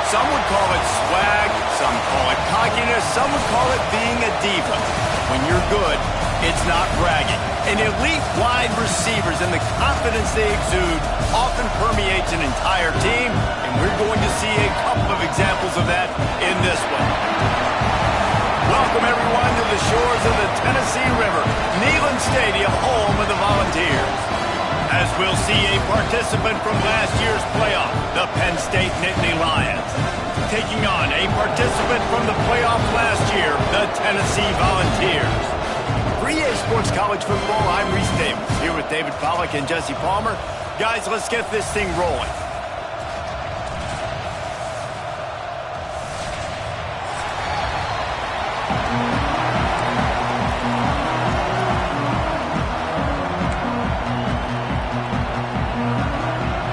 Some would call it swag, some call it cockiness, some would call it being a diva. When you're good, it's not bragging. And elite wide receivers and the confidence they exude often permeates an entire team, and we're going to see a couple of examples of that in this one. Welcome, everyone, to the shores of the Tennessee River, Neyland Stadium, home of the Volunteers. As we'll see a participant from last year's playoff, the Penn State Nittany Lions, taking on a participant from the playoff last year, the Tennessee Volunteers. For EA Sports College Football, I'm Reese Davis, here with David Pollack and Jesse Palmer. Guys, let's get this thing rolling.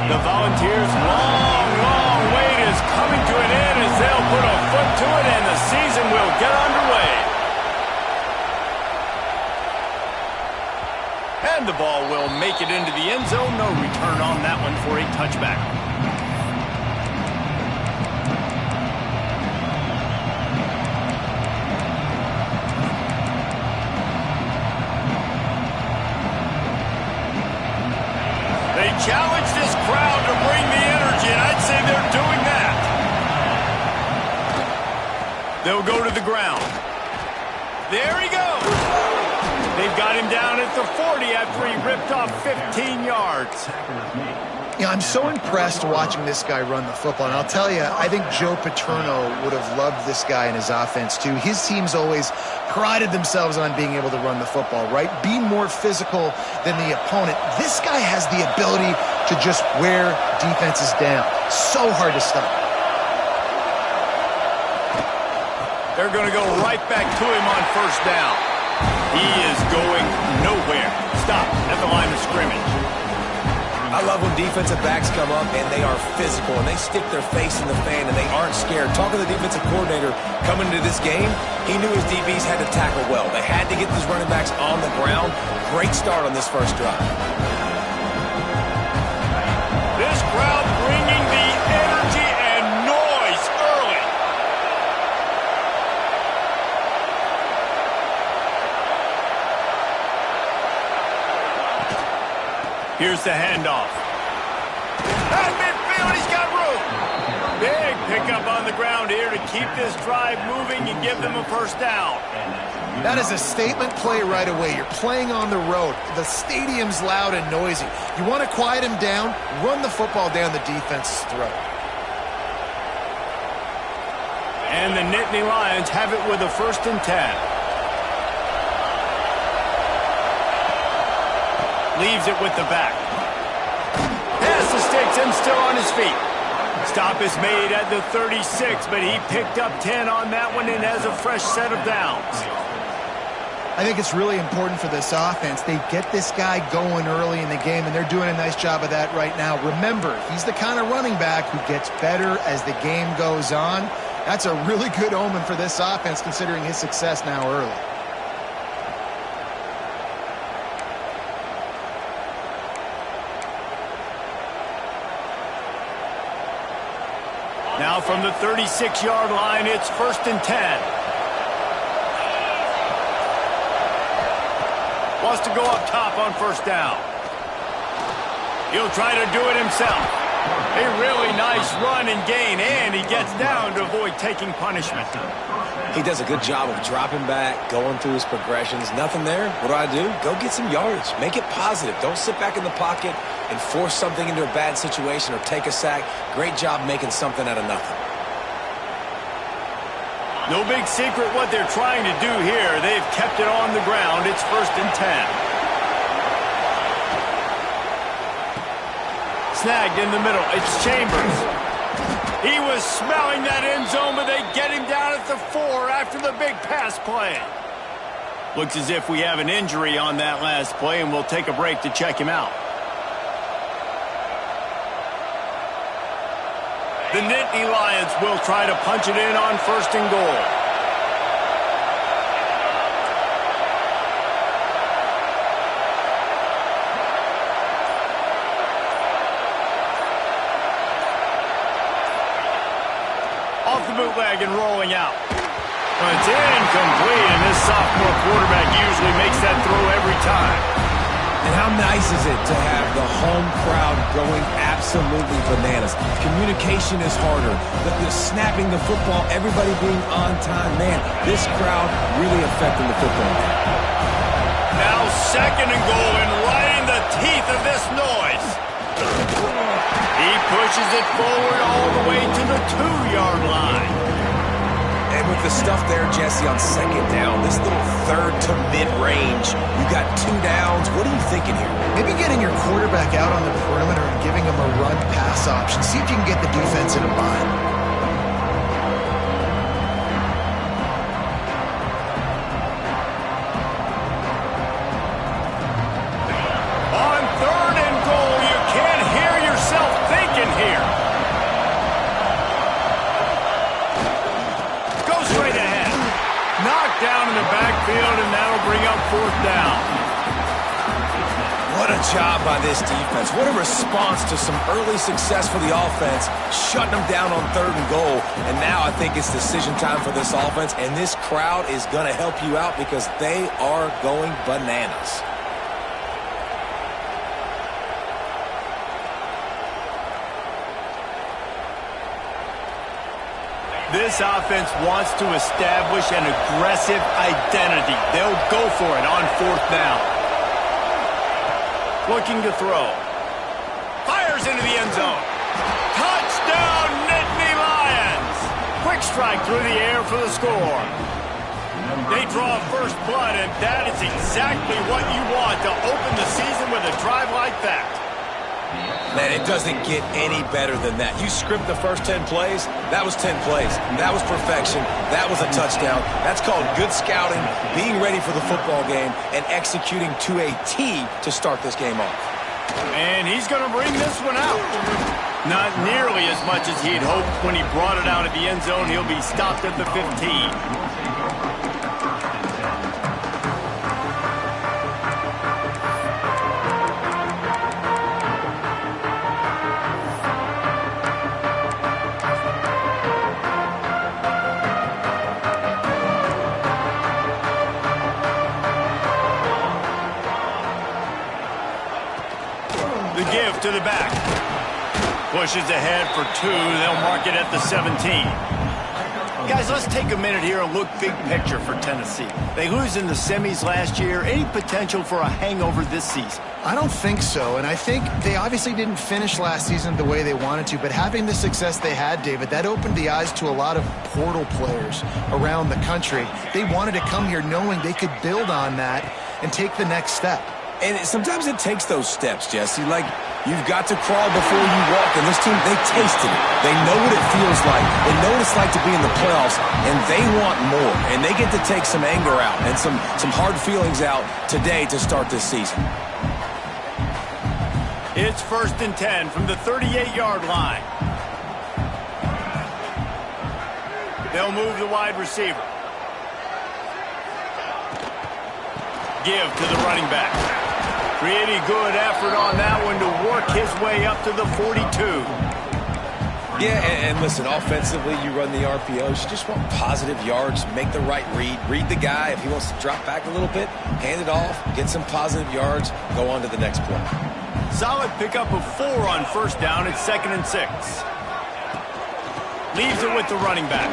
The Volunteers' long wait is coming to an end as they'll put a foot to it and the season will get underway. And the ball will make it into the end zone. No return on that one for a touchback. They challenge this crowd to bring the energy, and I'd say they're doing that. They'll go to the ground. There he goes. They've got him down at the 40 after he ripped off 15 yards. Yeah, I'm so impressed watching this guy run the football. And I'll tell you, I think Joe Paterno would have loved this guy in his offense, too. His teams always prided themselves on being able to run the football, right? Be more physical than the opponent. This guy has the ability to just wear defenses down. So hard to stop. They're going to go right back to him on first down. He is going nowhere. Stop at the line of scrimmage. I love when defensive backs come up and they are physical and they stick their face in the fan and they aren't scared. Talking to the defensive coordinator coming into this game, he knew his DBs had to tackle well. They had to get these running backs on the ground. Great start on this first drive. This crowd bringing the energy and noise early. Here's the handoff. At midfield, he's got room. Big pickup on the ground here to keep this drive moving and give them a first down. That is a statement play right away. You're playing on the road. The stadium's loud and noisy. You want to quiet him down, run the football down the defense's throat. And the Nittany Lions have it with a 1st and 10. Leaves it with the back. Pass the sticks and still on his feet. Stop is made at the 36, but he picked up 10 on that one and has a fresh set of downs. I think it's really important for this offense. They get this guy going early in the game, and they're doing a nice job of that right now. Remember, he's the kind of running back who gets better as the game goes on. That's a really good omen for this offense, considering his success now early. Now from the 36-yard line, it's 1st and 10. Wants to go up top on first down. He'll try to do it himself. A really nice run and gain, and he gets down to avoid taking punishment. He does a good job of dropping back, going through his progressions. Nothing there. What do? Go get some yardage. Make it positive. Don't sit back in the pocket and force something into a bad situation or take a sack. Great job making something out of nothing. No big secret what they're trying to do here. They've kept it on the ground. It's 1st and 10. Snagged in the middle. It's Chambers. He was smelling that end zone, but they get him down at the 4 after the big pass play. Looks as if we have an injury on that last play, and we'll take a break to check him out. The Nittany Lions will try to punch it in on 1st and goal. the bootleg and rolling out. It's incomplete, and this sophomore quarterback usually makes that throw every time. And how nice is it to have the home crowd going absolutely bananas? Communication is harder. The snapping the football, everybody being on time. Man, this crowd really affecting the football game. Now 2nd and goal, and right in the teeth of this noise. He pushes it forward all the way to the 2-yard line. And with the stuff there, Jesse, on 2nd down, this little 3rd to mid-range, you got 2 downs. What are you thinking here? Maybe getting your quarterback out on the perimeter and giving him a run-pass option. See if you can get the defense in a bind. Down in the backfield, and that'll bring up 4th down. What a job by this defense. What a response to some early success for the offense, shutting them down on 3rd and goal. And now I think it's decision time for this offense, and this crowd is going to help you out because they are going bananas. This offense wants to establish an aggressive identity. They'll go for it on 4th down. Looking to throw. Fires into the end zone. Touchdown, Nittany Lions! Quick strike through the air for the score. They draw first blood, and that is exactly what you want to open the season with a drive like that. Man, it doesn't get any better than that. You script the first 10 plays, that was 10 plays. That was perfection. That was a touchdown. That's called good scouting, being ready for the football game, and executing to a T to start this game off. And he's going to bring this one out. Not nearly as much as he'd hoped when he brought it out at the end zone. He'll be stopped at the 15. The give to the back. Pushes ahead for 2. They'll mark it at the 17. Guys, let's take a minute here and look big picture for Tennessee. They lose in the semis last year. Any potential for a hangover this season? I don't think so, and I think they obviously didn't finish last season the way they wanted to, but having the success they had, David, that opened the eyes to a lot of portal players around the country. They wanted to come here knowing they could build on that and take the next step. And sometimes it takes those steps, Jesse. Like, you've got to crawl before you walk. And this team, they tasted it. They know what it feels like. They know what it's like to be in the playoffs, and they want more. And they get to take some anger out and some hard feelings out today to start this season. It's 1st and 10 from the 38-yard line. They'll move the wide receiver. Give to the running back. Pretty good effort on that one to work his way up to the 42. Yeah, and listen, offensively, you run the RPOs. You just want positive yards, make the right read. Read the guy. If he wants to drop back a little bit, hand it off, get some positive yards, go on to the next play. Solid pickup of 4 on 1st down. It's 2nd and 6. Leaves it with the running back.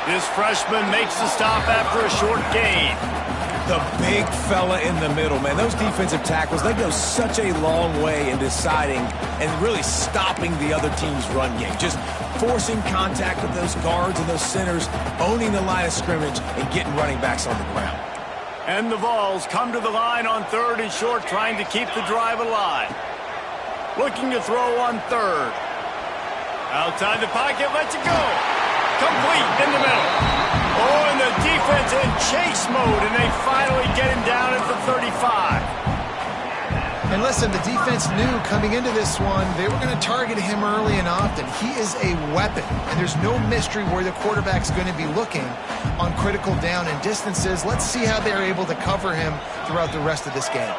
This freshman makes the stop after a short gain. The big fella in the middle, man. Those defensive tackles, they go such a long way in deciding and really stopping the other team's run game. Just forcing contact with those guards and those centers, owning the line of scrimmage, and getting running backs on the ground. And the Vols come to the line on 3rd and short, trying to keep the drive alive. Looking to throw on 3rd. Outside the pocket, lets it go. Complete in the middle. Oh, and the defense in chase mode, and they finally get him down at the 35. And listen, the defense knew coming into this one, they were going to target him early and often. He is a weapon, and there's no mystery where the quarterback's going to be looking on critical down and distances. Let's see how they're able to cover him throughout the rest of this game.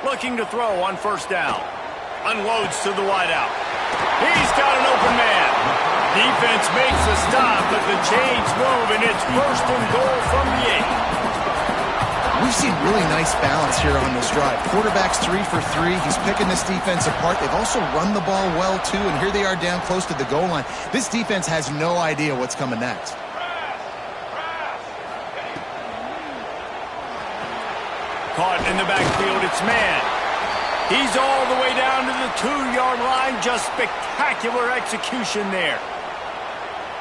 Looking to throw on 1st down. Unloads to the wideout. He's got an open man. Defense makes a stop, but the chains move, and it's first and goal from the 8. We've seen really nice balance here on this drive. Quarterback's 3 for 3. He's picking this defense apart. They've also run the ball well, too, and here they are down close to the goal line. This defense has no idea what's coming next. Caught in the backfield, it's man. He's all the way down to the 2-yard line. Just spectacular execution there.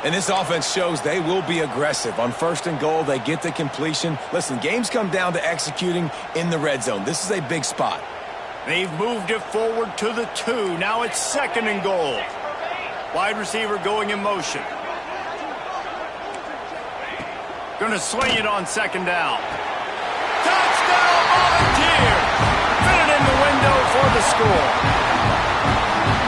And this offense shows they will be aggressive. On first and goal, they get the completion. Listen, games come down to executing in the red zone. This is a big spot. They've moved it forward to the 2. Now it's second and goal. Wide receiver going in motion. Gonna swing it on second down. Touchdown, Volunteer! Fit it in the window for the score.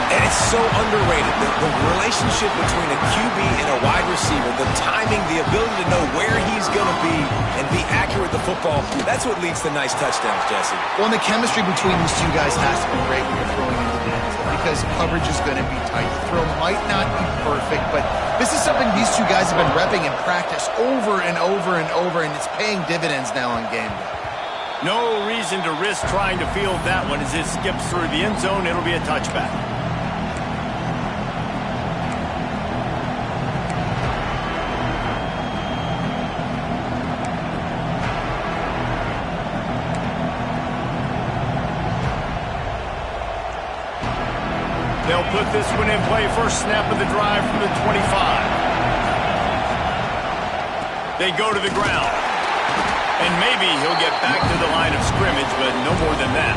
And it's so underrated. The relationship between a QB and a wide receiver, the timing, the ability to know where he's going to be and be accurate with the football, that's what leads to nice touchdowns, Jesse. Well, and the chemistry between these two guys has to be great when you're throwing into the end zone because coverage is going to be tight. The throw might not be perfect, but this is something these two guys have been repping in practice over and over and over, and it's paying dividends now on game day. No reason to risk trying to field that one as it skips through the end zone. It'll be a touchback. They'll put this one in play. First snap of the drive from the 25. They go to the ground. And maybe he'll get back to the line of scrimmage, but no more than that.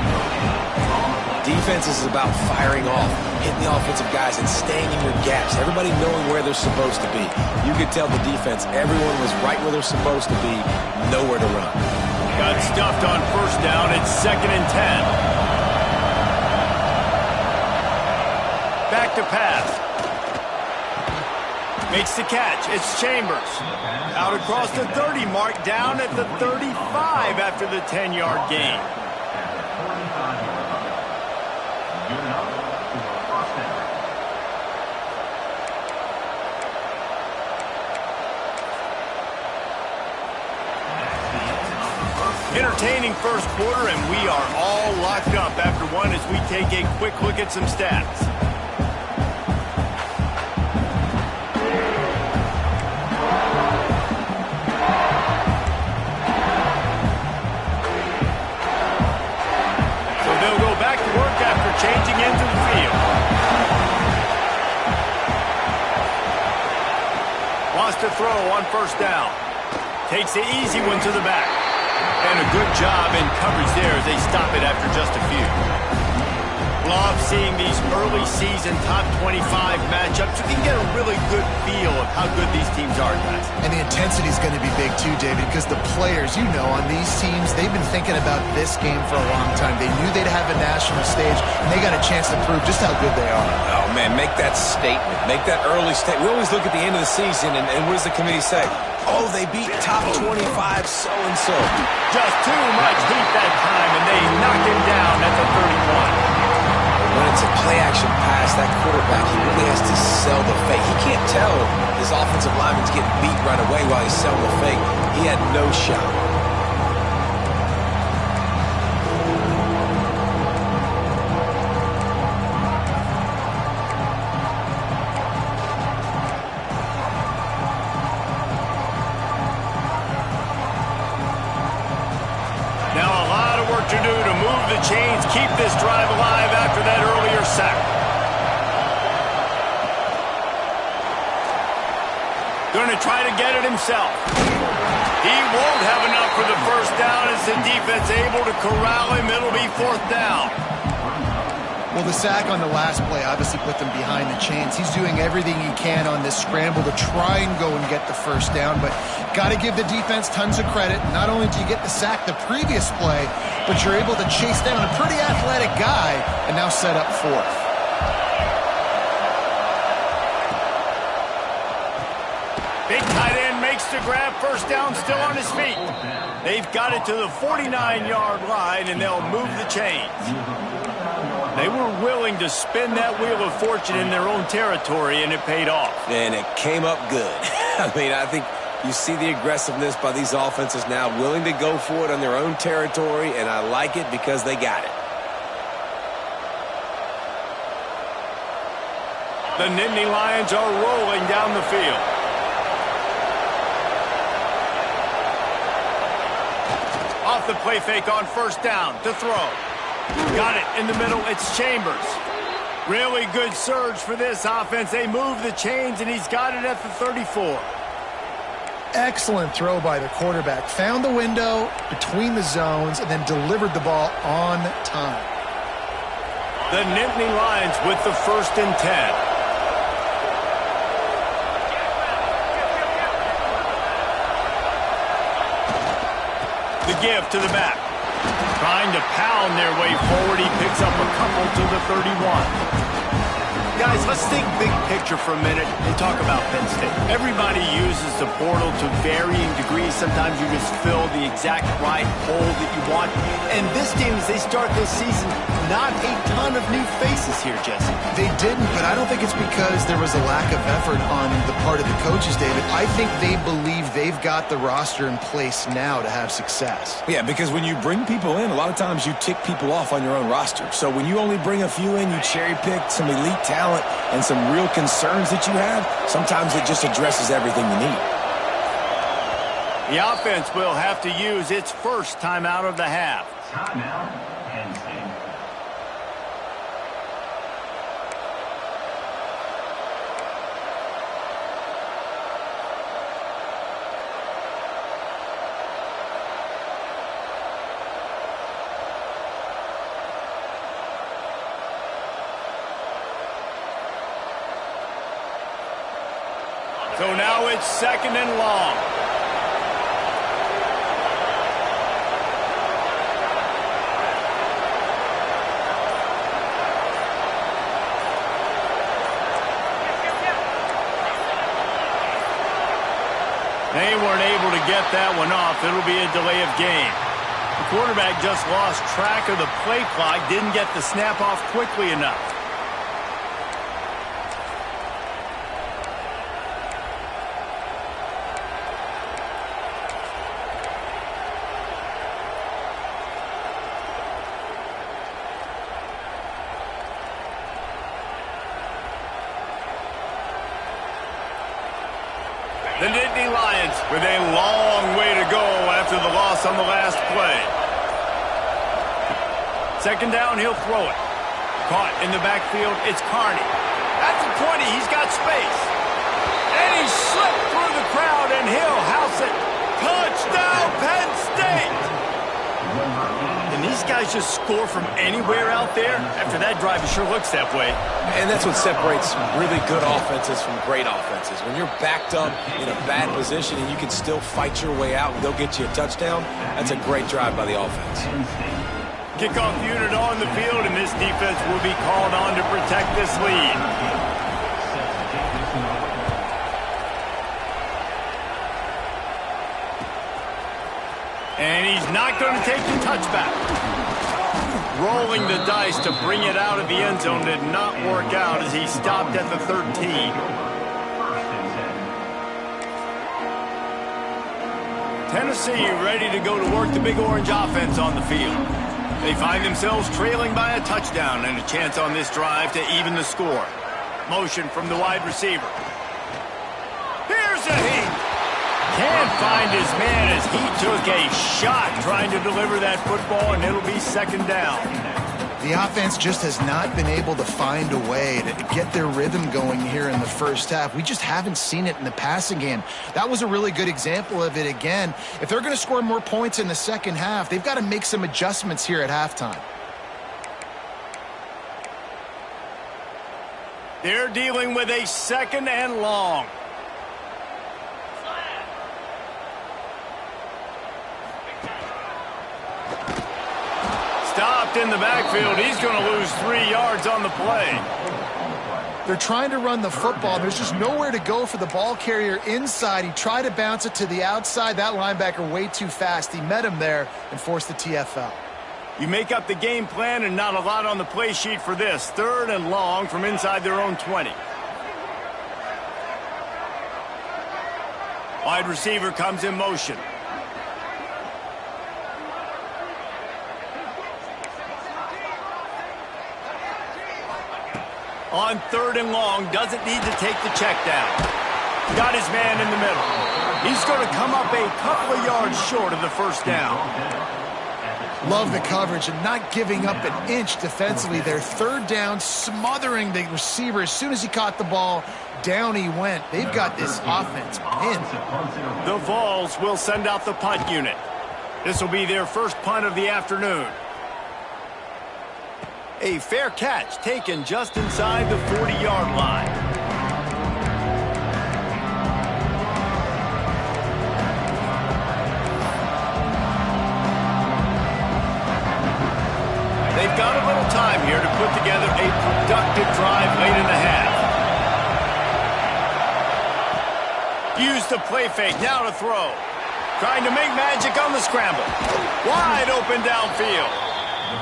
Defense is about firing off, hitting the offensive guys, and staying in your gaps. Everybody knowing where they're supposed to be. You could tell the defense, everyone was right where they're supposed to be, nowhere to run. Got stuffed on first down. It's second and 10. Back to pass. Makes the catch. It's Chambers. Out across the 30 mark, down at the 35 after the 10-yard gain. Entertaining first quarter, and we are all locked up after one as we take a quick look at some stats. Changing into the field. Wants to throw on first down. Takes the easy one to the back. And a good job in coverage there as they stop it after just a few. Love seeing these early season top 25 matchups. You can get a really good feel of how good these teams are, guys. And the intensity is going to be big too, David, because the players, you know, on these teams, they've been thinking about this game for a long time. They knew they'd have a national stage, and they got a chance to prove just how good they are. Oh, man, make that statement. Make that early statement. We always look at the end of the season, and what does the committee say? Oh, they beat top 25 so-and-so. Just too much heat that time, and they knock him down at the 31. When it's a play-action pass, that quarterback, he really has to sell the fake. He can't tell his offensive lineman's getting beat right away while he's selling the fake. He had no shot. Now a lot of work to do to move the chains, keep this drive alive after that earlier sack. Going to try to get it himself. He won't have enough for the first down as the defense able to corral him. It'll be fourth down. Well, the sack on the last play obviously put them behind the chains. He's doing everything he can on this scramble to try and go and get the first down, but got to give the defense tons of credit. Not only do you get the sack the previous play, but you're able to chase down a pretty athletic guy and now set up fourth. Big tight end makes the grab, first down, still on his feet. They've got it to the 49-yard line, and they'll move the chains. They were willing to spin that wheel of fortune in their own territory, and it paid off. And it came up good. I mean, I think you see the aggressiveness by these offenses now, willing to go for it on their own territory, and I like it because they got it. The Nittany Lions are rolling down the field. Off the play fake on first down to throw. Got it in the middle. It's Chambers. Really good surge for this offense. They move the chains, and he's got it at the 34. Excellent throw by the quarterback. Found the window between the zones and then delivered the ball on time. The Nittany Lions with the 1st and 10. The give to the back. Trying to pound their way forward. He picks up a couple to the 31. Guys, let's think big picture for a minute and talk about Penn State. Everybody uses the portal to varying degrees. Sometimes you just fill the exact right hole that you want. And this game, as they start this season, not a ton of new faces here, Jesse. They didn't, but I don't think it's because there was a lack of effort on the part of the coaches, David. I think they believe they've got the roster in place now to have success. Yeah, because when you bring people in, a lot of times you tick people off on your own roster. So when you only bring a few in, you cherry-pick some elite talent and some real concerns that you have, sometimes it just addresses everything you need. The offense will have to use its first timeout of the half. Timeout, Penn State. So now it's 2nd and long. They weren't able to get that one off. It'll be a delay of game. The quarterback just lost track of the play clock, didn't get the snap off quickly enough. The Nittany Lions with a long way to go after the loss on the last play. 2nd down, he'll throw it. Caught in the backfield, it's Carney. At the 20, he's got space. And he slipped through the crowd, and he'll house it. Touchdown, Penn State! And these guys just score from anywhere out there? After that drive, it sure looks that way. And that's what separates really good offenses from great offenses. When you're backed up in a bad position and you can still fight your way out and go get you a touchdown, that's a great drive by the offense. Kickoff unit on the field, and this defense will be called on to protect this lead. And he's not going to take the touchback. Rolling the dice to bring it out of the end zone did not work out as he stopped at the 13. Tennessee ready to go to work the Big Orange offense on the field. They find themselves trailing by a touchdown and a chance on this drive to even the score. Motion from the wide receiver. Here's a heat. Can't find his man as he took a shot trying to deliver that football, and it'll be 2nd down. The offense just has not been able to find a way to get their rhythm going here in the first half. We just haven't seen it in the passing game. That was a really good example of it again. If they're going to score more points in the second half, they've got to make some adjustments here at halftime. They're dealing with a 2nd and long. Stopped in the backfield. He's going to lose 3 yards on the play. They're trying to run the football. There's just nowhere to go for the ball carrier inside. He tried to bounce it to the outside. That linebacker way too fast. He met him there and forced the TFL. You make up the game plan and not a lot on the play sheet for this. 3rd and long from inside their own 20. Wide receiver comes in motion. On 3rd and long, doesn't need to take the check down. Got his man in the middle. He's going to come up a couple of yards short of the first down. Love the coverage and not giving up an inch defensively. Their 3rd down, smothering the receiver. As soon as he caught the ball, down he went. They've got this offense pinned. The Vols will send out the punt unit. This will be their first punt of the afternoon. A fair catch taken just inside the 40-yard line. They've got a little time here to put together a productive drive late in the half. Use the play fake, now to throw. Trying to make magic on the scramble. Wide open downfield.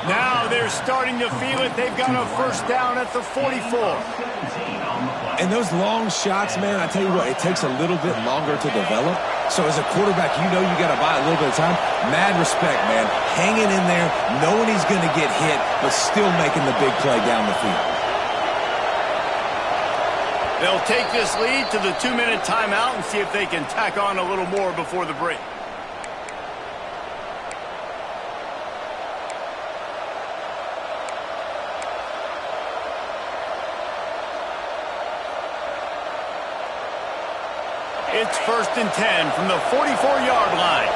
Now they're starting to feel it. They've got a first down at the 44. And those long shots, man, I tell you what, it takes a little bit longer to develop. So as a quarterback, you know you got to buy a little bit of time. Mad respect, man. Hanging in there, knowing he's going to get hit, but still making the big play down the field. They'll take this lead to the 2-minute timeout and see if they can tack on a little more before the break. It's 1st and 10 from the 44-yard line.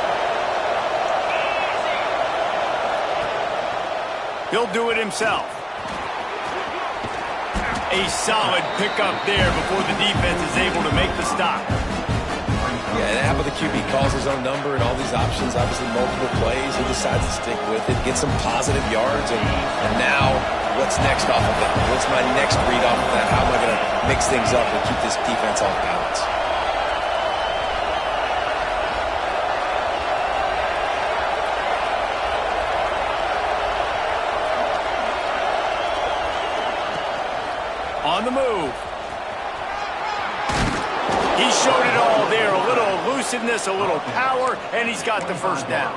He'll do it himself. A solid pickup there before the defense is able to make the stop. Yeah, and how about the QB calls his own number and all these options, obviously multiple plays. He decides to stick with it, get some positive yards, and now what's next off of that? What's my next read off of that? How am I going to mix things up and keep this defense off balance? On the move. He showed it all there. A little elusiveness, a little power, and he's got the first down.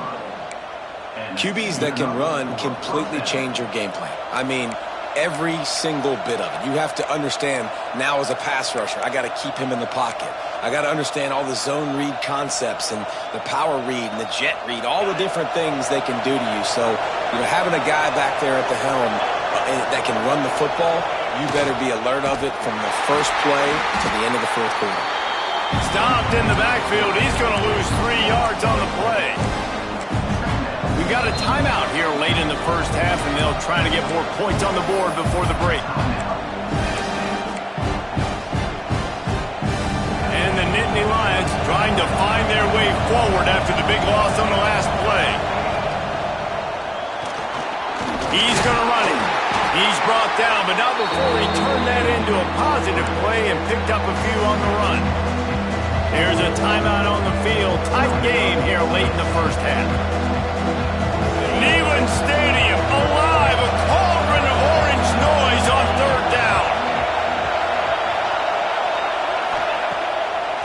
QBs that can run completely change your game plan. I mean, every single bit of it. You have to understand now as a pass rusher, I got to keep him in the pocket. I got to understand all the zone read concepts and the power read and the jet read, all the different things they can do to you. So, having a guy back there at the helm that can run the football, you better be alert of it from the first play to the end of the 4th quarter. Stopped in the backfield. He's going to lose 3 yards on the play. We got a timeout here late in the first half, and they'll try to get more points on the board before the break. And the Nittany Lions trying to find their way forward after the big loss on the last play. He's going to run it. He's brought down, but not before he turned that into a positive play and picked up a few on the run. There's a timeout on the field. Tight game here late in the first half. Neyland Stadium alive. A cauldron of orange noise on 3rd down.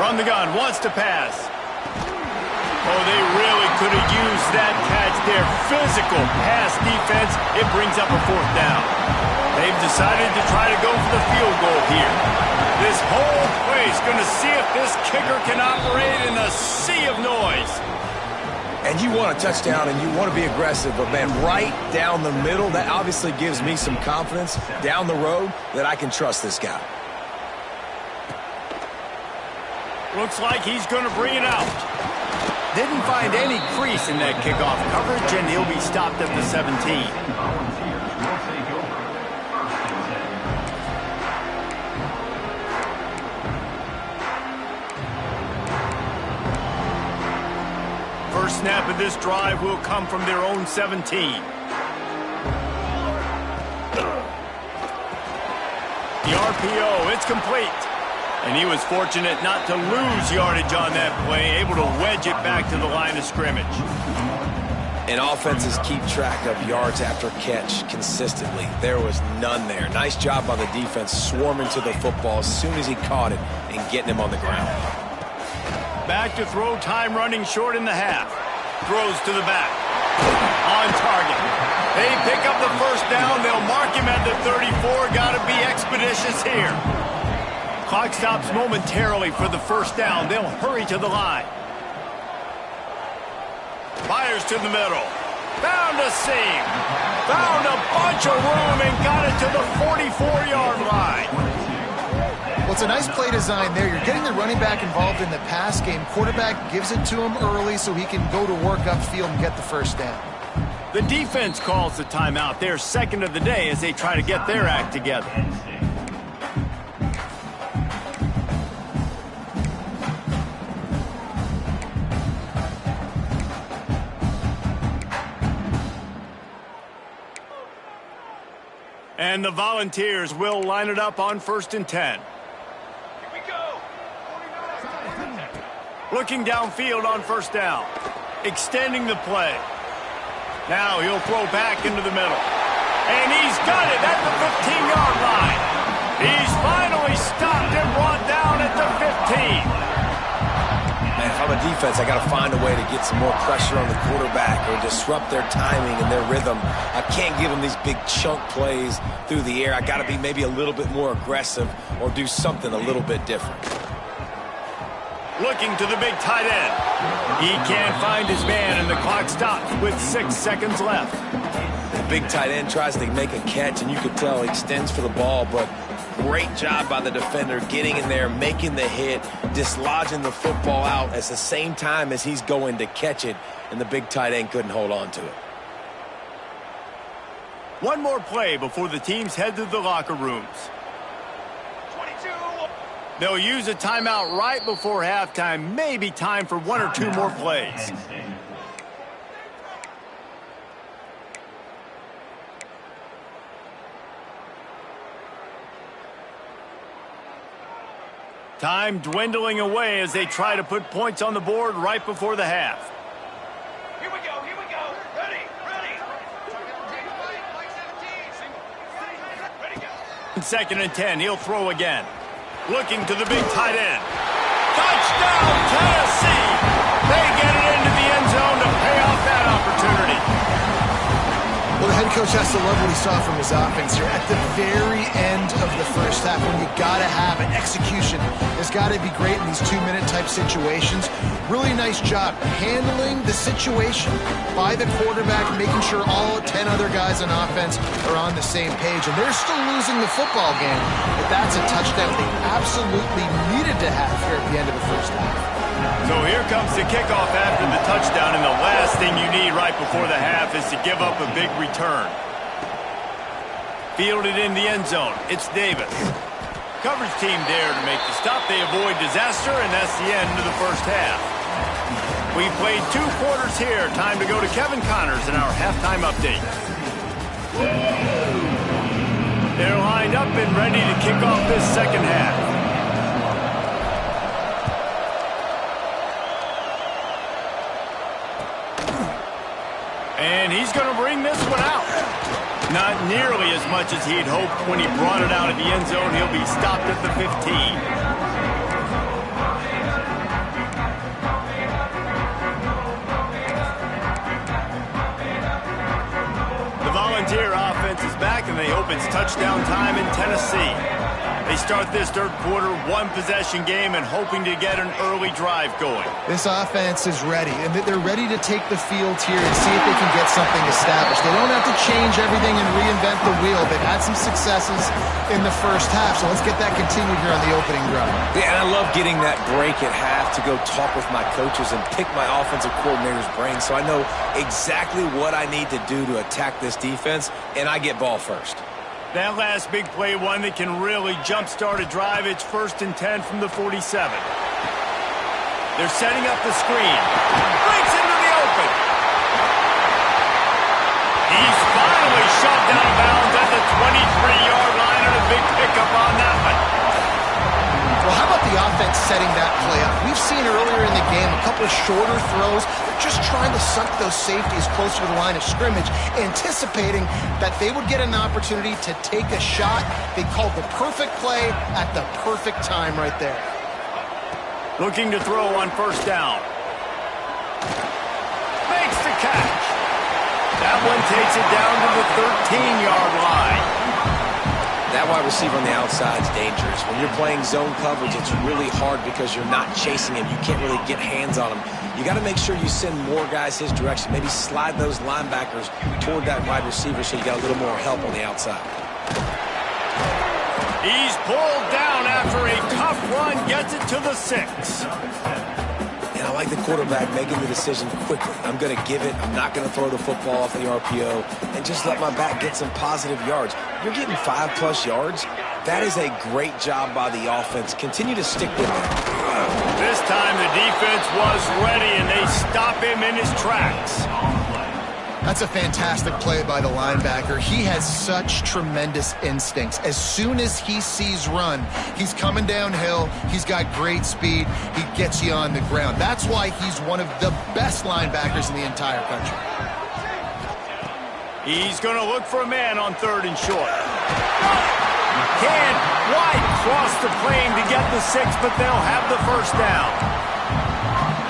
From the gun, wants to pass. Oh, they really could have used that catch there. Physical pass defense. It brings up a 4th down. They've decided to try to go for the field goal here. This whole place going to see if this kicker can operate in a sea of noise. And you want a touchdown and you want to be aggressive, but man, right down the middle, that obviously gives me some confidence down the road that I can trust this guy. Looks like he's going to bring it out. Didn't find any crease in that kickoff coverage, and he'll be stopped at the 17. First snap of this drive will come from their own 17. The RPO, it's complete. And he was fortunate not to lose yardage on that play, able to wedge it back to the line of scrimmage. And offenses keep track of yards after catch consistently. There was none there. Nice job by the defense swarming to the football as soon as he caught it and getting him on the ground. Back to throw, time running short in the half. Throws to the back. On target. They pick up the first down. They'll mark him at the 34. Got to be expeditious here. Clock stops momentarily for the first down. They'll hurry to the line. Fires to the middle. Found a seam. Found a bunch of room and got it to the 44-yard line. Well, it's a nice play design there. You're getting the running back involved in the pass game. Quarterback gives it to him early so he can go to work upfield and get the first down. The defense calls the timeout. Their second of the day as they try to get their act together. And the Volunteers will line it up on 1st and 10. Here we go. Looking downfield on first down. Extending the play. Now he'll throw back into the middle. And he's got it at the 15-yard line. He's finally stopped and brought down at the 15. Man, if I'm a defense, I got to find a way to get some more pressure on the quarterback or disrupt their timing and their rhythm. I can't give them these big chunk plays through the air. I got to be maybe a little bit more aggressive or do something a little bit different. Looking to the big tight end. He can't find his man, and the clock stops with 6 seconds left. The big tight end tries to make a catch, and you could tell he extends for the ball, but great job by the defender getting in there, making the hit, dislodging the football out at the same time as he's going to catch it, and the big tight end couldn't hold on to it. One more play before the teams head to the locker rooms. 22. They'll use a timeout right before halftime. Maybe time for 1 or 2 more plays. Time dwindling away as they try to put points on the board right before the half. Here we go. Here we go. Ready. Ready. Ready, go. 2nd and 10. He'll throw again. Looking to the big tight end. Touchdown, Tennessee! They get it into the end zone to pay off that opportunity. Well, the head coach has to love what he saw from his offense here. At the very end of the first half, when you got to have an execution, it's got to be great in these 2-minute type situations. Really nice job handling the situation by the quarterback, making sure all 10 other guys on offense are on the same page. And they're still losing the football game, but that's a touchdown they absolutely needed to have here at the end of the first half. So here comes the kickoff after the touchdown, and the last thing you need right before the half is to give up a big return. Fielded in the end zone. It's Davis. Coverage team there to make the stop. They avoid disaster, and that's the end of the first half. We played 2 quarters here. Time to go to Kevin Connors in our halftime update. They're lined up and ready to kick off this second half. And he's going to bring this one out. Not nearly as much as he'd hoped when he brought it out of the end zone. He'll be stopped at the 15. The Volunteer offense is back, and they hope it's touchdown time in Tennessee. They start this third quarter, 1-possession game, and hoping to get an early drive going. This offense is ready, and they're ready to take the field here and see if they can get something established. They don't have to change everything and reinvent the wheel. They've had some successes in the first half, so let's get that continued here on the opening drive. Yeah, and I love getting that break at half to go talk with my coaches and pick my offensive coordinator's brain so I know exactly what I need to do to attack this defense, and I get ball first. That last big play, one that can really jumpstart a drive. It's 1st and 10 from the 47. They're setting up the screen. Breaks into the open. He's finally shoved out of bounds at the 23-yard line, and a big pickup on that one. Well, how about the offense setting that play up. We've seen earlier in the game a couple shorter throws, just trying to suck those safeties closer to the line of scrimmage, anticipating that they would get an opportunity to take a shot. They called the perfect play at the perfect time right there. Looking to throw on first down. Makes the catch. That one takes it down to the 13-yard line. That wide receiver on the outside is dangerous. When you're playing zone coverage, it's really hard because you're not chasing him. You can't really get hands on him. You got to make sure you send more guys his direction. Maybe slide those linebackers toward that wide receiver so you got a little more help on the outside. He's pulled down after a tough run, gets it to the 6. And I like the quarterback making the decision quickly. I'm going to give it. I'm not going to throw the football off the RPO and just let my back get some positive yards. You're getting 5+ yards. That is a great job by the offense. Continue to stick with it. This time the defense was ready, and they stop him in his tracks. That's a fantastic play by the linebacker. He has such tremendous instincts. As soon as he sees run, he's coming downhill. He's got great speed. He gets you on the ground. That's why he's one of the best linebackers in the entire country. He's going to look for a man on 3rd and short. Can White cross the plane to get the 6, but they'll have the first down.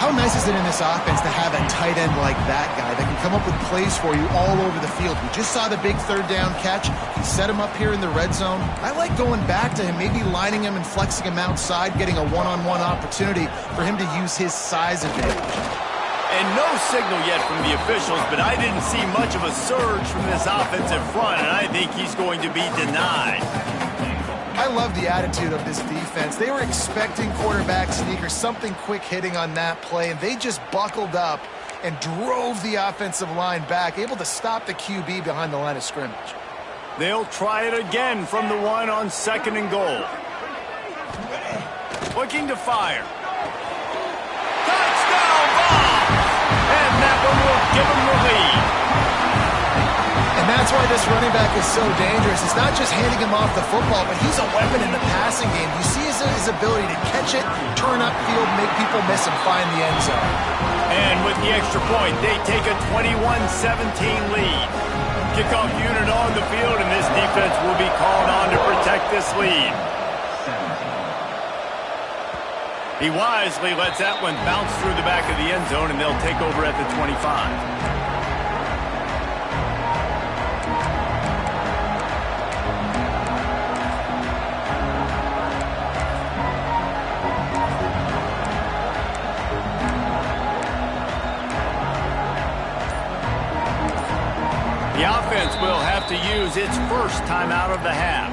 How nice is it in this offense to have a tight end like that guy that can come up with plays for you all over the field? We just saw the big 3rd down catch. He set him up here in the red zone. I like going back to him, maybe lining him and flexing him outside, getting a one-on-one opportunity for him to use his size advantage. And no signal yet from the officials, but I didn't see much of a surge from this offensive front, and I think he's going to be denied. I love the attitude of this defense. They were expecting quarterback sneakers, something quick hitting on that play, and they just buckled up and drove the offensive line back, able to stop the QB behind the line of scrimmage. They'll try it again from the 1 on 2nd and goal. Looking to fire. Touchdown ball! And that one will give them the lead. And that's why this running back is so dangerous. It's not just handing him off the football, but he's a weapon in the passing game. You see his ability to catch it, turn upfield, make people miss, and find the end zone. And with the extra point, they take a 21-17 lead. Kickoff unit on the field, and this defense will be called on to protect this lead. He wisely lets that one bounce through the back of the end zone, and they'll take over at the 25. The offense will have to use its first timeout of the half.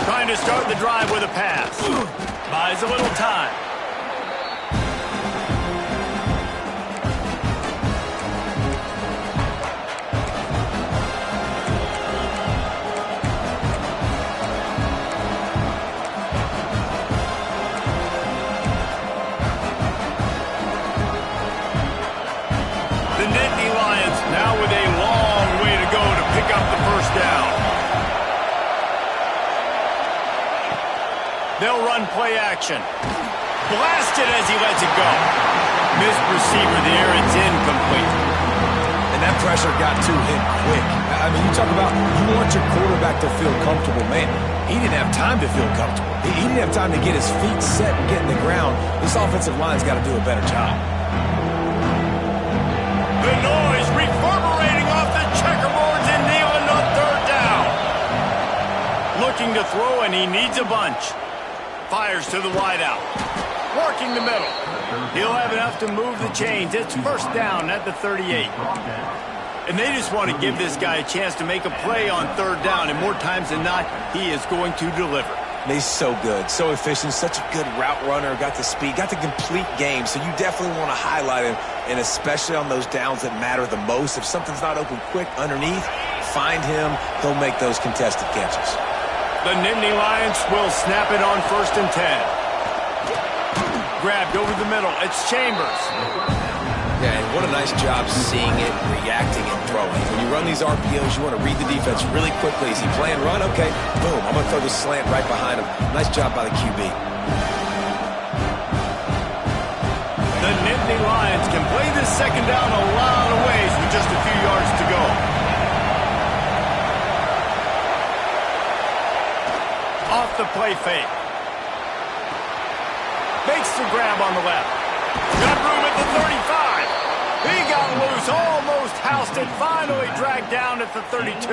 Trying to start the drive with a pass. Buys a little time. Now with a long way to go to pick up the first down. They'll run play action. Blasted as he lets it go. Missed receiver there. It's incomplete. And that pressure got to him quick. I mean, you talk about you want your quarterback to feel comfortable. Man, he didn't have time to feel comfortable. He didn't have time to get his feet set and get in the ground. This offensive line's got to do a better job. The noise reverberating off the checkerboards and kneeling on 3rd down. Looking to throw, and he needs a bunch. Fires to the wideout. Working the middle. He'll have enough to move the chains. It's first down at the 38. And they just want to give this guy a chance to make a play on 3rd down, and more times than not, he is going to deliver. He's so good, so efficient, such a good route runner, got the speed, got the complete game, so you definitely want to highlight him, and especially on those downs that matter the most. If something's not open quick underneath, find him, he'll make those contested catches. The Nittany Lions will snap it on 1st and 10. grabbed over the middle. It's Chambers. Yeah, and what a nice job seeing it, reacting, and throwing. When you run these RPOs, you want to read the defense really quickly. Is he playing run? Okay, boom. I'm going to throw this slant right behind him. Nice job by the QB. The Nittany Lions can play this second down a lot of ways with just a few yards to go. Off the play fake. Makes the grab on the left. Got room at the 35. He got loose, almost housed it, finally dragged down at the 32.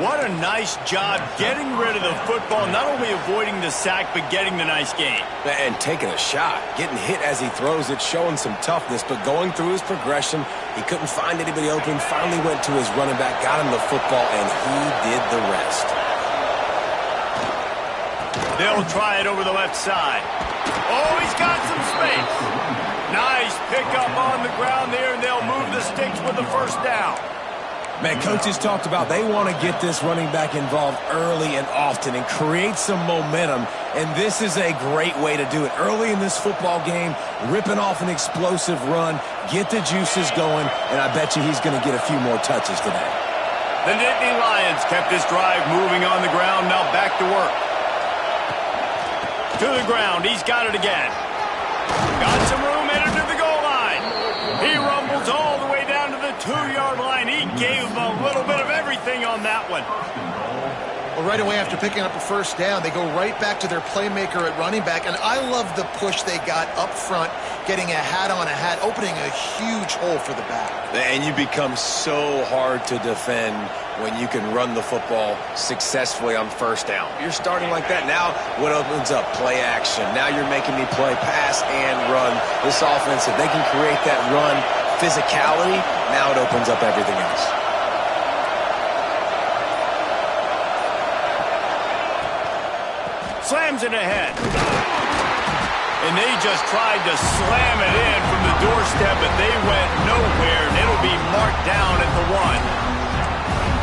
What a nice job getting rid of the football, not only avoiding the sack, but getting the nice gain. And taking a shot, getting hit as he throws it, showing some toughness, but going through his progression, he couldn't find anybody open, finally went to his running back, got him the football, and he did the rest. They'll try it over the left side. Oh, he's got some space. Nice pickup on the ground there, and they'll move the sticks with the first down. Man, coaches talked about they want to get this running back involved early and often and create some momentum, and this is a great way to do it. Early in this football game, ripping off an explosive run, get the juices going, and I bet you he's going to get a few more touches today. The Nittany Lions kept this drive moving on the ground, now back to work. To the ground, he's got it again. Got some room, headed to the goal line. He rumbles all the way down to the 2-yard line. He gave a little bit of everything on that one. Well, right away after picking up a first down, they go right back to their playmaker at running back, and I love the push they got up front, getting a hat on a hat, opening a huge hole for the back. And you become so hard to defend when you can run the football successfully on first down. You're starting like that. Now what opens up? Play action. Now you're making me play pass and run. This offense, if they can create that run physicality, now it opens up everything else. Slams it ahead. And they just tried to slam it in from the doorstep, but they went nowhere, and it'll be marked down at the 1.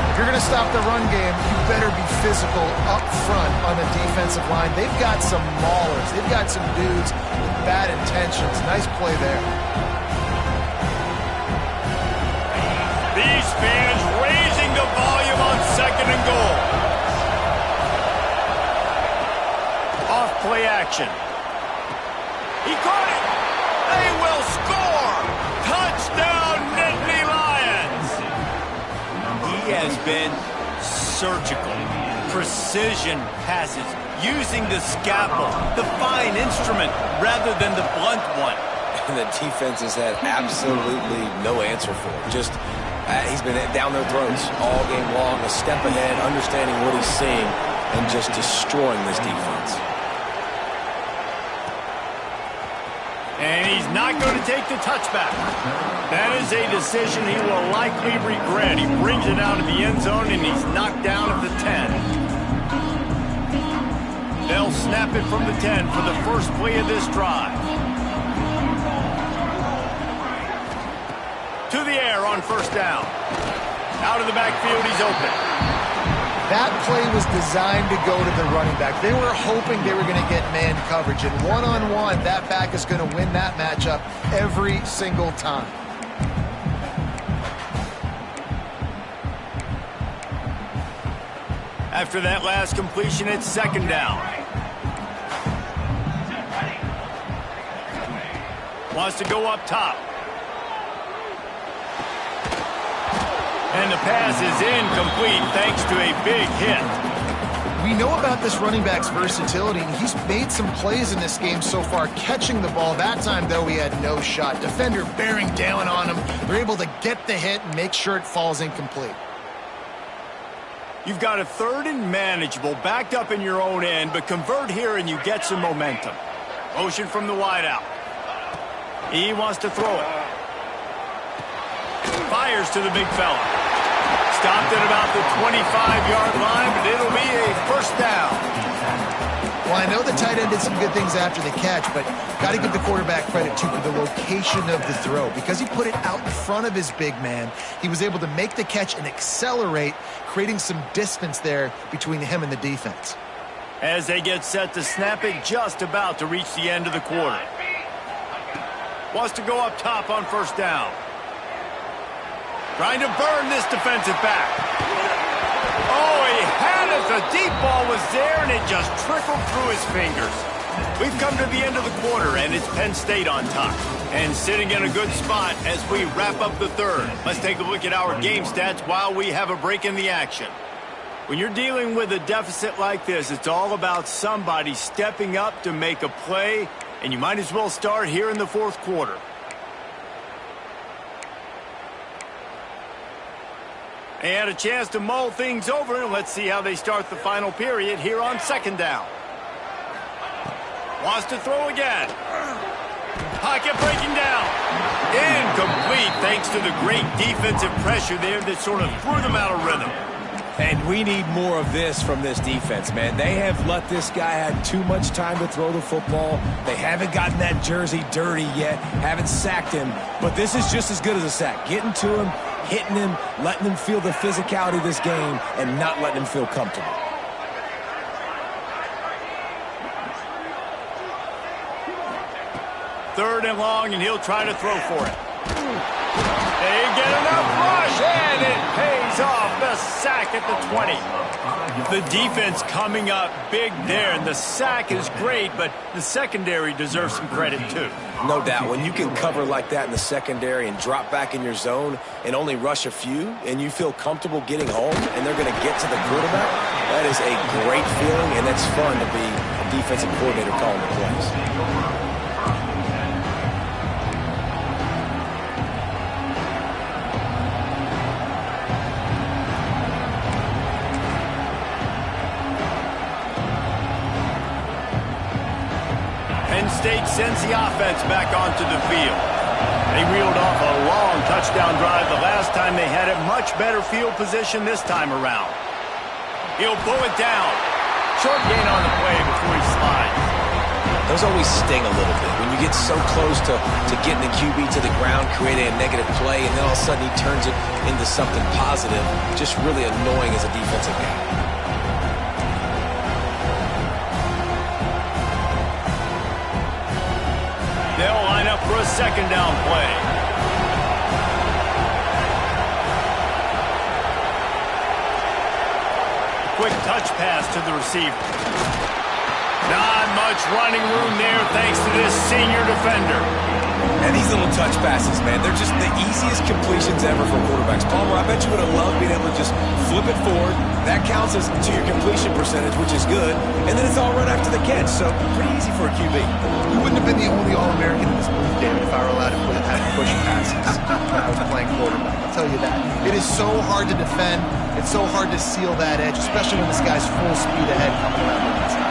If you're going to stop the run game, you better be physical up front on the defensive line. They've got some maulers. They've got some dudes with bad intentions. Nice play there. These fans raising the volume on 2nd and goal. Off play action. He caught it. They will score. Touchdown, Nittany Lions. He has been surgical. Precision passes. Using the scalpel, the fine instrument, rather than the blunt one. And the defense has had absolutely no answer for it. Just, he's been down their throats all game long, a step ahead, understanding what he's seeing, and just destroying this defense. And he's not going to take the touchback. That is a decision he will likely regret. He brings it out of the end zone, and he's knocked down at the 10. They'll snap it from the 10 for the first play of this drive. To the air on first down. Out of the backfield, he's open. That play was designed to go to the running back. They were hoping they were going to get man coverage, and one-on-one, that back is going to win that matchup every single time. After that last completion, it's 2nd down. Wants to go up top. And the pass is incomplete thanks to a big hit. We know about this running back's versatility, and he's made some plays in this game so far, catching the ball. That time, though, he had no shot. Defender bearing down on him. They're able to get the hit and make sure it falls incomplete. You've got a 3rd and manageable, backed up in your own end, but convert here and you get some momentum. Motion from the wideout. He wants to throw it. Fires to the big fella. Stopped at about the 25-yard line, but it'll be a first down. Well, I know the tight end did some good things after the catch, but got to give the quarterback credit, too, for the location of the throw. Because he put it out in front of his big man, he was able to make the catch and accelerate, creating some distance there between him and the defense. As they get set to snap it, just about to reach the end of the quarter. Wants to go up top on first down. Trying to burn this defensive back. Oh, he had it. The deep ball was there, and it just trickled through his fingers. We've come to the end of the quarter, and it's Penn State on top. And sitting in a good spot as we wrap up the third. Let's take a look at our game stats while we have a break in the action. When you're dealing with a deficit like this, it's all about somebody stepping up to make a play, and you might as well start here in the fourth quarter. They had a chance to mull things over, and let's see how they start the final period here on second down. Wants to throw again. Pocket breaking down. Incomplete thanks to the great defensive pressure there that sort of threw them out of rhythm. And we need more of this from this defense, man. They have let this guy have too much time to throw the football. They haven't gotten that jersey dirty yet, haven't sacked him. But this is just as good as a sack. Getting to him, hitting him, letting him feel the physicality of this game, and not letting him feel comfortable. Third and long, and he'll try to throw for it. They get enough rush, and it pays off. The sack at the 20. The defense coming up big there, and the sack is great, but the secondary deserves some credit too. No doubt. When you can cover like that in the secondary and drop back in your zone and only rush a few, and you feel comfortable getting home, and they're going to get to the quarterback, that is a great feeling, and it's fun to be a defensive coordinator calling the plays. State sends the offense back onto the field. They reeled off a long touchdown drive the last time. They had a much better field position this time around. He'll pull it down. Short gain on the play before he slides. Those always sting a little bit. When you get so close to getting the QB to the ground, creating a negative play, and then all of a sudden he turns it into something positive, just really annoying as a defensive guy. They'll line up for a second down play. Quick touch pass to the receiver. Not much running room there thanks to this senior defender. And these little touch passes, man, they're just the easiest completions ever for quarterbacks. Palmer, I bet you would have loved being able to just flip it forward. That counts as to your completion percentage, which is good. And then it's all right after the catch, so pretty easy for a QB. You wouldn't have been the only All-American in this booth, David, if I were allowed to have push passes when I was playing quarterback. I'll tell you that. It is so hard to defend. It's so hard to seal that edge, especially when this guy's full speed ahead coming around the inside.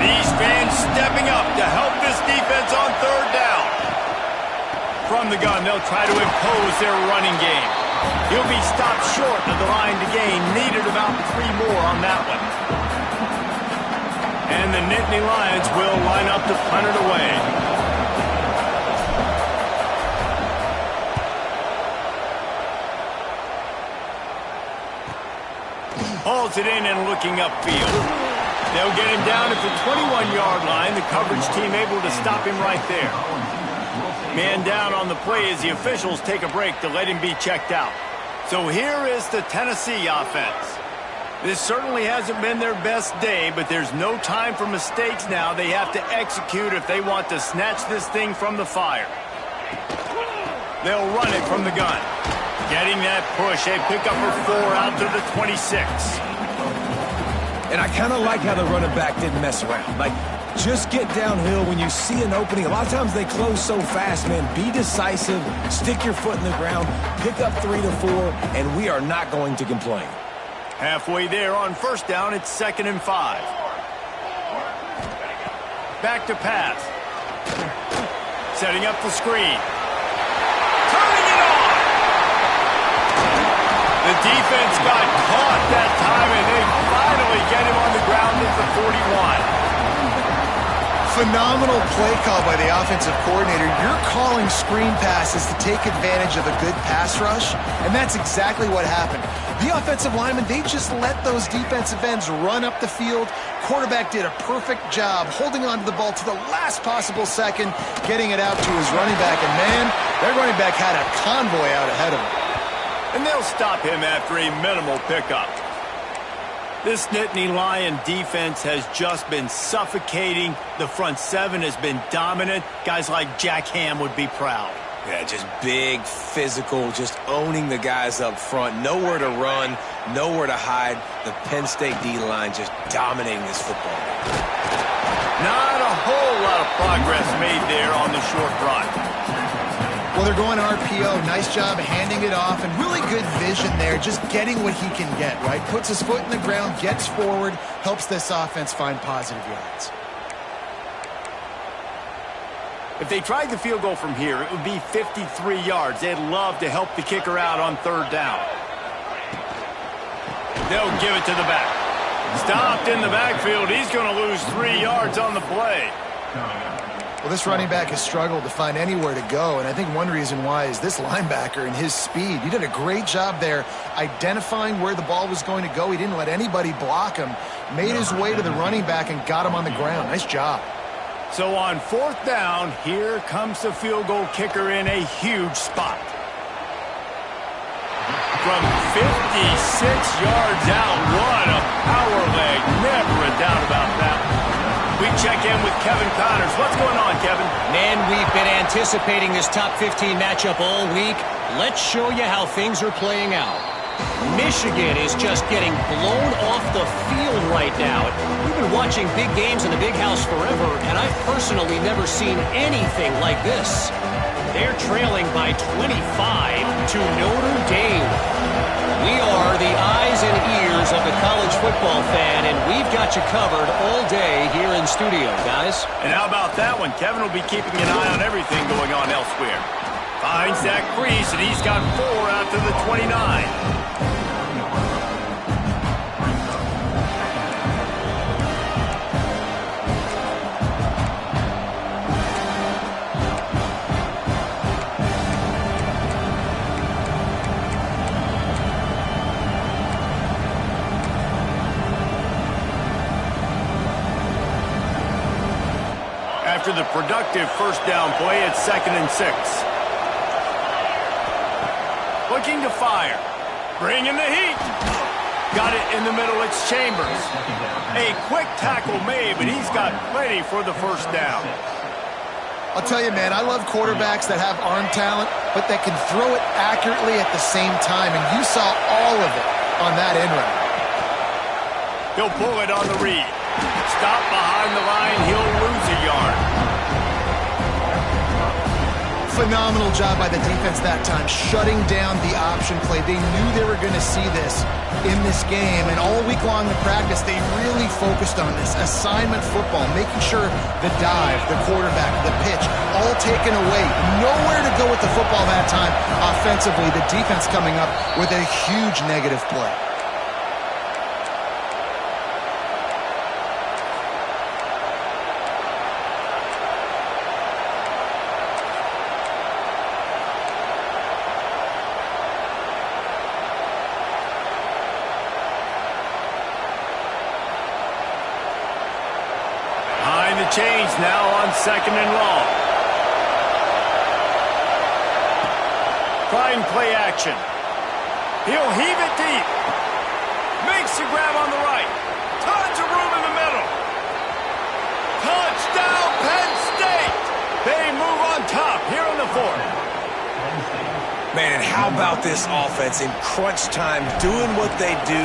These fans stepping up to help this defense on third down. From the gun, they'll try to impose their running game. He'll be stopped short of the line to gain. Needed about 3 more on that one. And the Nittany Lions will line up to punt it away. Hauls it in and looking upfield. They'll get him down at the 21-yard line. The coverage team able to stop him right there. Man down on the play as the officials take a break to let him be checked out. So here is the Tennessee offense. This certainly hasn't been their best day, but there's no time for mistakes now. They have to execute if they want to snatch this thing from the fire. They'll run it from the gun. Getting that push, a pickup of 4 out to the 26. And I kind of like how the running back didn't mess around. Like, just get downhill when you see an opening. A lot of times they close so fast, man. Be decisive, stick your foot in the ground, pick up 3 to 4, and we are not going to complain. Halfway there on first down, it's 2nd and 5. Back to pass. Setting up the screen. Turning it on! The defense got caught that time, and they finally get him on the ground at the 41. Phenomenal play call by the offensive coordinator. You're calling screen passes to take advantage of a good pass rush, and that's exactly what happened. The offensive linemen, they just let those defensive ends run up the field. Quarterback did a perfect job holding on to the ball to the last possible second, getting it out to his running back, and man, that running back had a convoy out ahead of him. And they'll stop him after a minimal pickup. This Nittany Lion defense has just been suffocating. The front seven has been dominant. Guys like Jack Ham would be proud. Yeah, just big, physical, just owning the guys up front. Nowhere to run, nowhere to hide. The Penn State D-line just dominating this football game. Not a whole lot of progress made there on the short run. Well, they're going RPO. Nice job handing it off, and really good vision there, just getting what he can get, right? Puts his foot in the ground, gets forward, helps this offense find positive yards. If they tried the field goal from here, it would be 53 yards. They'd love to help the kicker out on third down. They'll give it to the back. Stopped in the backfield. He's going to lose 3 yards on the play. Well, this running back has struggled to find anywhere to go, and I think one reason why is this linebacker and his speed. He did a great job there identifying where the ball was going to go. He didn't let anybody block him, made his way to the running back and got him on the ground. Nice job. So on fourth down, here comes the field goal kicker in a huge spot. From 56 yards out, what a power leg. Never a doubt about that. We check in with Kevin Connors. What's going on, Kevin? Man, we've been anticipating this top 15 matchup all week. Let's show you how things are playing out. Michigan is just getting blown off the field right now. We've been watching big games in the big house forever, and I've personally never seen anything like this. They're trailing by 25 to Notre Dame. We are the eyes and ears of the college football fan, and we've got you covered all day here in studio, guys. And how about that one? Kevin will be keeping an eye on everything going on elsewhere. Finds that crease, and he's got 4 out to the 29. After the productive first down play, it's 2nd and 6. Looking to fire. Bringing the heat. Got it in the middle. It's Chambers. A quick tackle made, but he's got plenty for the first down. I'll tell you, man, I love quarterbacks that have arm talent, but that can throw it accurately at the same time, and you saw all of it on that end run. He'll pull it on the read. Stop behind the line. He'll lose a yard. Phenomenal job by the defense that time, shutting down the option play. They knew they were going to see this in this game, and all week long in practice, they really focused on this assignment football, making sure the dive, the quarterback, the pitch, all taken away. Nowhere to go with the football that time. Offensively, the defense coming up with a huge negative play. Change now on 2nd and long. Trying play action. He'll heave it deep. Makes the grab on the right. Tons of room in the middle. Touchdown, Penn State. They move on top here in the 4th. Man, and how about this offense in crunch time, doing what they do,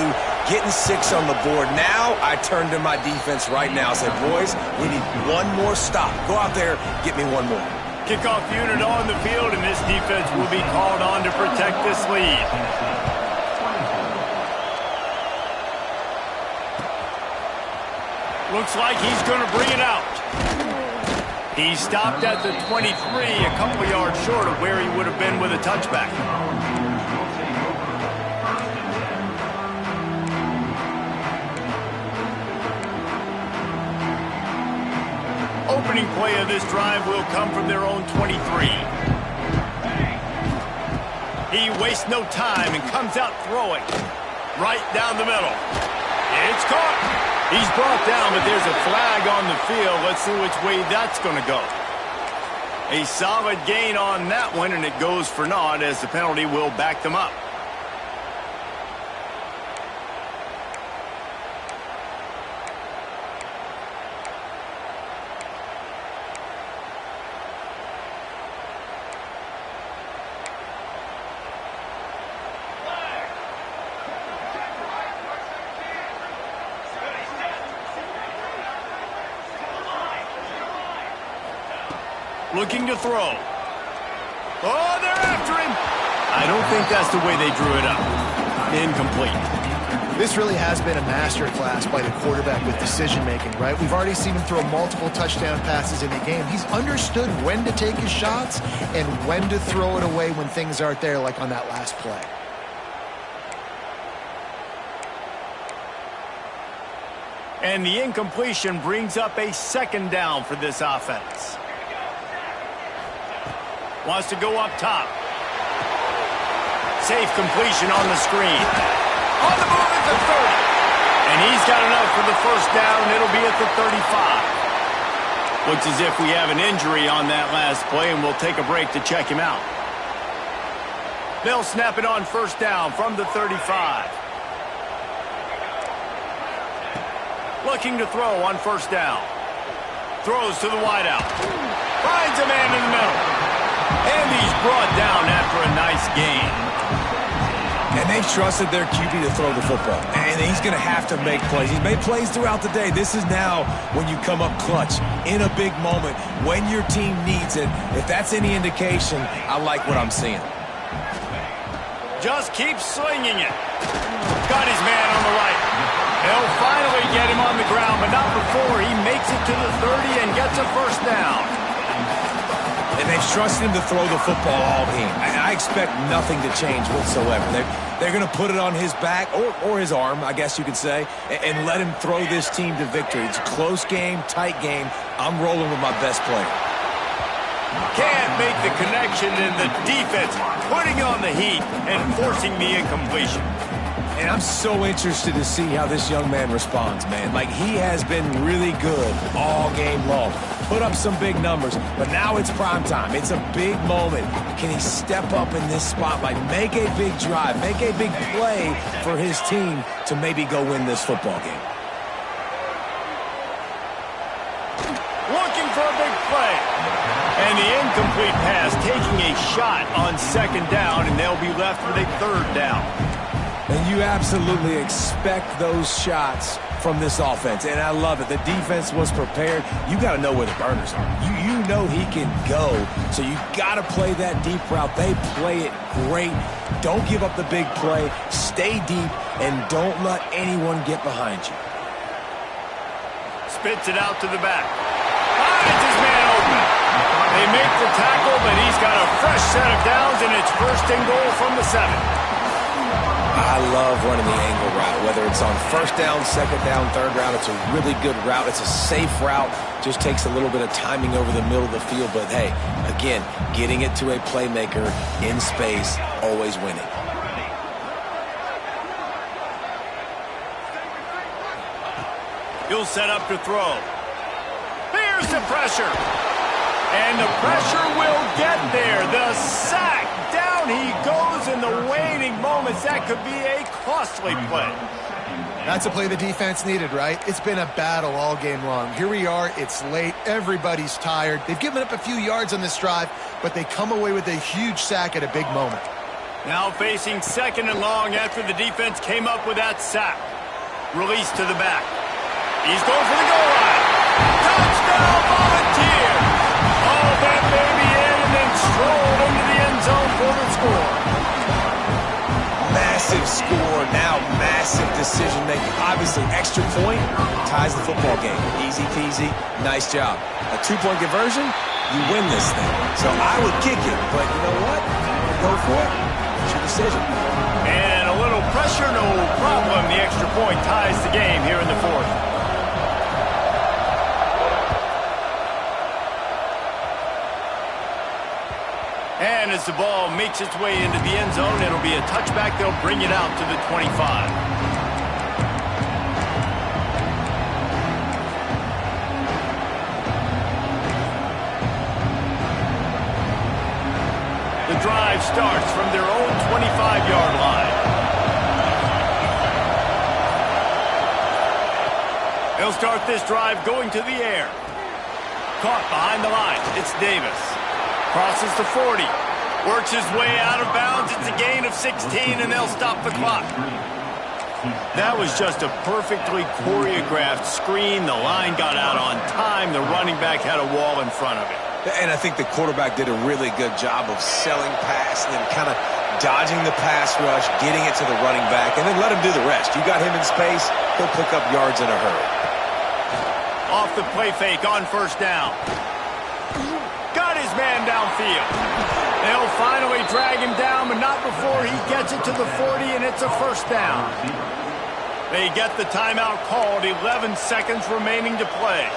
getting 6 on the board. Now I turn to my defense right now and say, boys, we need one more stop. Go out there, get me one more. Kickoff unit on the field, and this defense will be called on to protect this lead. Looks like he's going to bring it out. He stopped at the 23, a couple yards short of where he would have been with a touchback. Opening play of this drive will come from their own 23. He wastes no time and comes out throwing. Right down the middle. It's caught. He's brought down, but there's a flag on the field. Let's see which way that's going to go. A solid gain on that one, and it goes for naught as the penalty will back them up. Looking to throw. Oh, they're after him. I don't think that's the way they drew it up. Incomplete. This really has been a masterclass by the quarterback with decision-making, right? We've already seen him throw multiple touchdown passes in the game. He's understood when to take his shots and when to throw it away when things aren't there, like on that last play. And the incompletion brings up a second down for this offense. Wants to go up top. Safe completion on the screen. On the move at the 30. And he's got enough for the first down. It'll be at the 35. Looks as if we have an injury on that last play, and we'll take a break to check him out. They'll snap it on first down from the 35. Looking to throw on first down. Throws to the wideout. Finds a man in the middle. And he's brought down after a nice gain. And they've trusted their QB to throw the football. And he's going to have to make plays. He's made plays throughout the day. This is now when you come up clutch in a big moment when your team needs it. If that's any indication, I like what I'm seeing. Just keep slinging it. Got his man on the right. They'll finally get him on the ground, but not before he makes it to the 30 and gets a first down. And they've trusted him to throw the football all game. I expect nothing to change whatsoever. They're going to put it on his back, or his arm, I guess you could say, and let him throw this team to victory. It's a close game, tight game. I'm rolling with my best player. Can't make the connection, and the defense putting on the heat and forcing the incompletion. And I'm so interested to see how this young man responds, man. Like, he has been really good all game long. Put up some big numbers, but now it's prime time. It's a big moment. Can he step up in this spotlight, make a big drive, make a big play for his team to maybe go win this football game? Looking for a big play. And the incomplete pass taking a shot on second down, and they'll be left with a third down. And you absolutely expect those shots from this offense, and I love it. The defense was prepared. You got to know where the burners are. You know he can go, so you got to play that deep route. They play it great. Don't give up the big play. Stay deep, and don't let anyone get behind you. Spits it out to the back. Finds his man open. They make the tackle, but he's got a fresh set of downs, and it's first and goal from the 7. I love running the angle route, whether it's on first down, second down, third down. It's a really good route. It's a safe route. Just takes a little bit of timing over the middle of the field. But, hey, again, getting it to a playmaker in space, always winning. He'll set up to throw. Here's the pressure. And the pressure will get there. The sack. Down he goes in the waning moments. That could be a costly play. That's a play the defense needed, right? It's been a battle all game long. Here we are. It's late. Everybody's tired. They've given up a few yards on this drive, but they come away with a huge sack at a big moment. Now facing second and long after the defense came up with that sack. Release to the back. He's going for the goal line. Touchdown, Volunteers! All that baby in and then strolled into the end zone for the score. Massive score, now massive decision-making. Obviously, extra point ties the football game. Easy peasy, nice job. A two-point conversion, you win this thing. So I would kick it, but you know what? Go for it. It's your decision. And a little pressure, no problem. The extra point ties the game here in the fourth. again as the ball makes its way into the end zone. It'll be a touchback. They'll bring it out to the 25. The drive starts from their own 25-yard line. They'll start this drive going to the air. Caught behind the line. It's Davis. Crosses the 40. Works his way out of bounds. It's a gain of 16, and they'll stop the clock. That was just a perfectly choreographed screen. The line got out on time. The running back had a wall in front of it. And I think the quarterback did a really good job of selling pass and then kind of dodging the pass rush, getting it to the running back, and then let him do the rest. You got him in space, he'll pick up yards in a hurry. Off the play fake on first down. Got his man downfield. They'll finally drag him down, but not before he gets it to the 40, and it's a first down. They get the timeout called, 11 seconds remaining to play.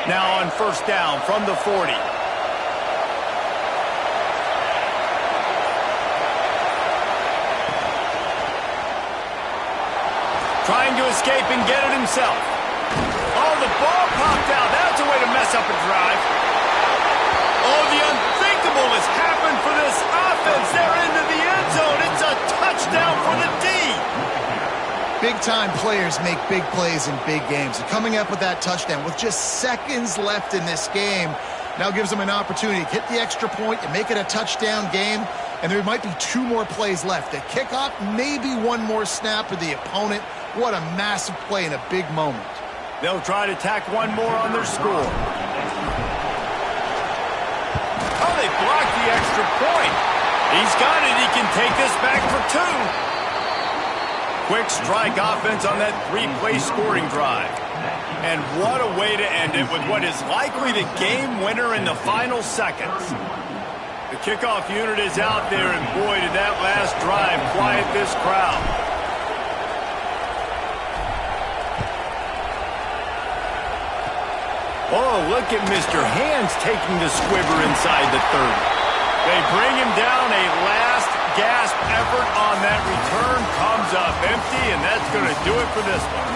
Now on first down from the 40. Trying to escape and get it himself. Oh, the ball popped out. That's a way to mess up a drive. Oh, the unthinkable has happened for this offense. They're into the end zone. It's a touchdown for the D. Big-time players make big plays in big games. And coming up with that touchdown with just seconds left in this game now gives them an opportunity to hit the extra point and make it a touchdown game. And there might be 2 more plays left. The kickoff, maybe 1 more snap for the opponent. What a massive play in a big moment. They'll try to tack 1 more on their score. Oh, they blocked the extra point. He's got it. He can take this back for 2. Quick strike offense on that 3-play scoring drive. And what a way to end it with what is likely the game winner in the final seconds. The kickoff unit is out there, and boy, did that last drive quiet this crowd. Oh, look at Mr. Hands taking the squibber inside the 30. They bring him down. A last gasp effort on that return comes up empty, and that's going to do it for this one.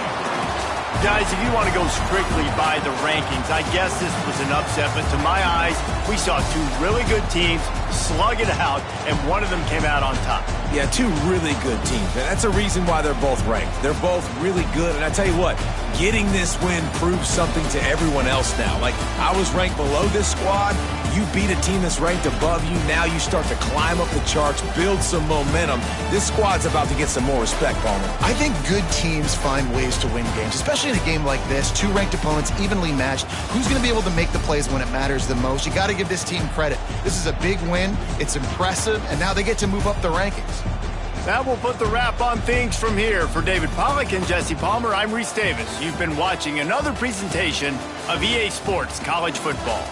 Guys, if you want to go strictly by the rankings, I guess this was an upset, but to my eyes, we saw 2 really good teams slug it out, and one of them came out on top. Yeah, 2 really good teams. And that's a reason why they're both ranked. They're both really good, and I tell you what, getting this win proves something to everyone else now. Like, I was ranked below this squad. You beat a team that's ranked above you. Now you start to climb up the charts, build some momentum. This squad's about to get some more respect, Palmer. I think good teams find ways to win games, especially in a game like this. 2 ranked opponents, evenly matched. Who's going to be able to make the plays when it matters the most? You got to give this team credit. This is a big win. It's impressive, and now they get to move up the rankings. That will put the wrap on things from here. For David Pollack and Jesse Palmer, I'm Reese Davis. You've been watching another presentation of EA Sports College Football.